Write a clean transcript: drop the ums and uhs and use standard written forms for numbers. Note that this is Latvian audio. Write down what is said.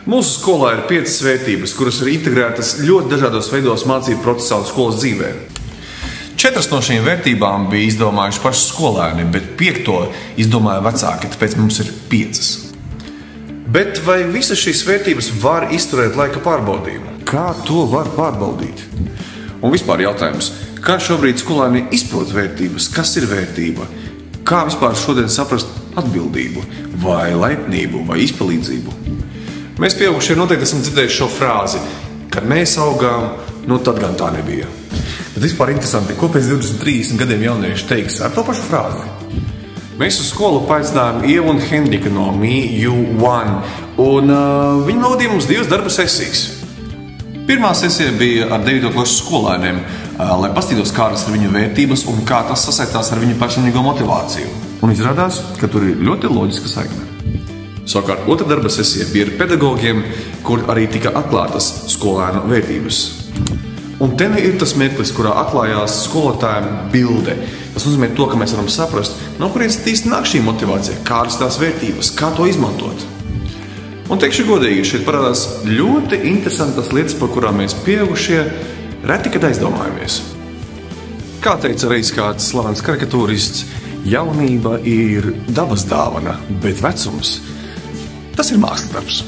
Mūsu skolā ir 5 vērtības, kuras ir integrētas ļoti dažādos veidos mācību procesā un skolas dzīvē. 4 no šīm vērtībām bija izdomājuši paši skolēni, bet 5. izdomāja vecāki, tāpēc mums ir 5. Bet vai visas šīs vērtības var izturēt laika pārbaudījumu? Kā to var pārbaudīt? Un vispār jautājums, kā šobrīd skolēni izprot vērtības, kas ir vērtība? Kā vispār šodien saprast atbildību, vai laipnību, vai izpalīdzību? Mēs pieaugušie noteikti esam dzirdējuši šo frāzi, kad mēs augām, tad gan tā nebija. Bet vispār interesanti, ko pēc 20-30 gadiem jaunieši teiks ar to pašu frāzi. Mēs uz skolu paaicinājām Ievu un Henriku no Me, You, One, un viņi novadīja mums 2 darba sesijas. Pirmā sesija bija ar 9. klases skolēniem, lai paskatītos, kādas ir viņu vērtības un kā tas sasaistās ar viņu personīgo motivāciju. Un izrādās, ka tur ir ļoti loģiska saikne. Savukārt, otra darba sesija bija ar pedagogiem, kur arī tika atklātas skolēnu vērtības. Un te ir tas mirklis, kurā atklājās skolotājiem bilde. Tas nozīmē to, ka mēs varam saprast, no kurienes īsti nāk šī motivācija, kādas tās vērtības, kā to izmantot. Un teikšu godīgi, šeit parādās ļoti interesantas lietas, par kurām mēs pieaugušie reti kad aizdomājamies. Kā teica reiz kāds slavens karikatūrists, jaunība ir dabas dāvana, bet vecums, tas ir mākslas darbs.